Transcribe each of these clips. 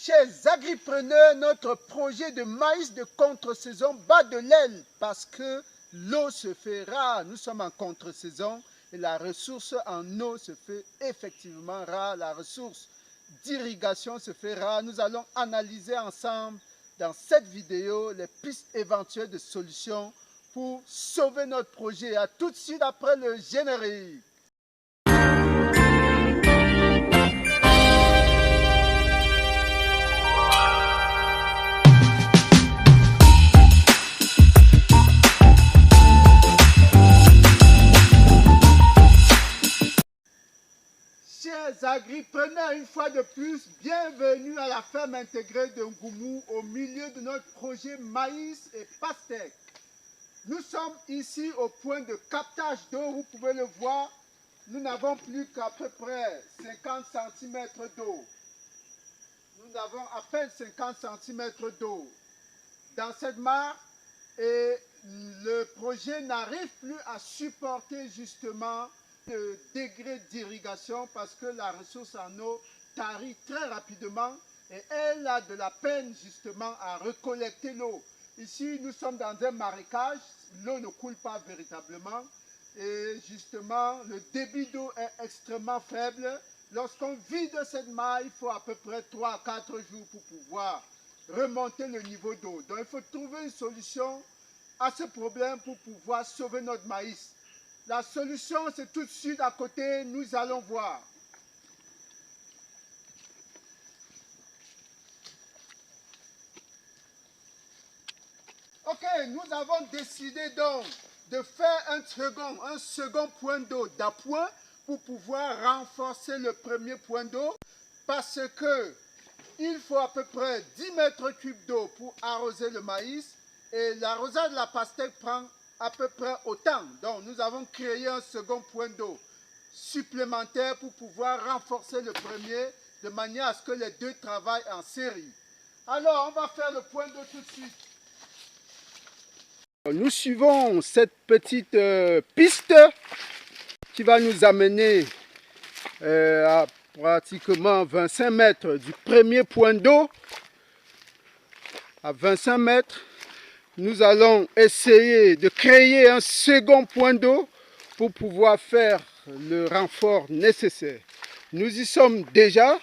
Chers agripreneurs, notre projet de maïs de contre-saison bat de l'aile parce que l'eau se fait rare. Nous sommes en contre-saison et la ressource en eau se fait effectivement rare. La ressource d'irrigation se fait rare. Nous allons analyser ensemble dans cette vidéo les pistes éventuelles de solutions pour sauver notre projet. À tout de suite après le générique. Chers agripreneurs, une fois de plus, bienvenue à la ferme intégrée de Ngoumou au milieu de notre projet maïs et pastèque. Nous sommes ici au point de captage d'eau, vous pouvez le voir, nous n'avons plus qu'à peu près 50 cm d'eau. Nous avons à peine 50 cm d'eau dans cette mare et le projet n'arrive plus à supporter justement le degré d'irrigation parce que la ressource en eau tarit très rapidement et elle a de la peine justement à recollecter l'eau. Ici, nous sommes dans un marécage, l'eau ne coule pas véritablement et justement le débit d'eau est extrêmement faible. Lorsqu'on vide cette mare, il faut à peu près 3 à 4 jours pour pouvoir remonter le niveau d'eau. Donc il faut trouver une solution à ce problème pour pouvoir sauver notre maïs. La solution, c'est tout de suite à côté, nous allons voir. Ok, nous avons décidé donc de faire un second point d'eau d'appoint pour pouvoir renforcer le premier point d'eau parce que il faut à peu près 10 mètres cubes d'eau pour arroser le maïs et l'arrosage de la pastèque prend à peu près autant. Donc nous avons créé un second point d'eau supplémentaire pour pouvoir renforcer le premier de manière à ce que les deux travaillent en série. Alors on va faire le point d'eau tout de suite. Nous suivons cette petite piste qui va nous amener à pratiquement 25 mètres du premier point d'eau. À 25 mètres, nous allons essayer de créer un second point d'eau pour pouvoir faire le renfort nécessaire. Nous y sommes déjà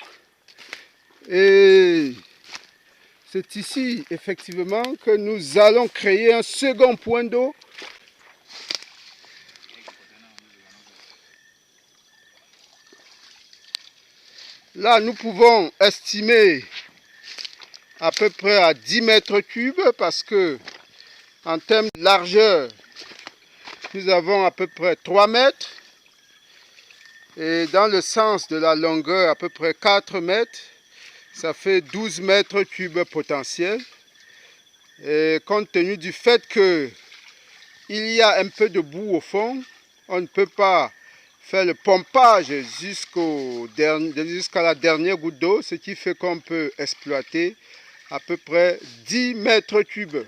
et c'est ici effectivement que nous allons créer un second point d'eau. Là, nous pouvons estimer à peu près à 10 mètres cubes parce que en termes de largeur, nous avons à peu près 3 mètres et dans le sens de la longueur à peu près 4 mètres, ça fait 12 mètres cubes potentiels. Et compte tenu du fait qu'il y a un peu de boue au fond, on ne peut pas faire le pompage jusqu'à la dernière goutte d'eau, ce qui fait qu'on peut exploiter à peu près 10 mètres cubes.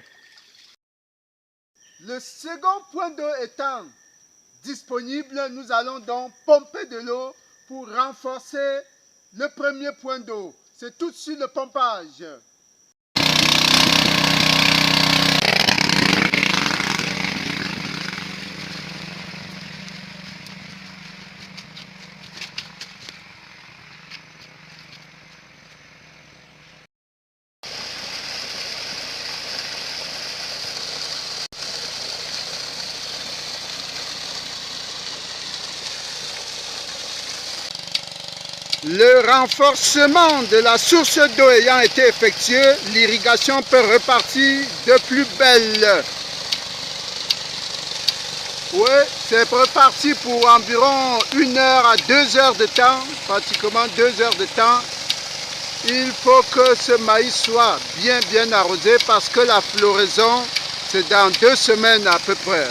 Le second point d'eau étant disponible, nous allons donc pomper de l'eau pour renforcer le premier point d'eau. C'est tout de suite le pompage. Le renforcement de la source d'eau ayant été effectué, l'irrigation peut repartir de plus belle. Oui, c'est reparti pour environ 1 heure à 2 heures de temps, pratiquement 2 heures de temps. Il faut que ce maïs soit bien arrosé parce que la floraison, c'est dans 2 semaines à peu près.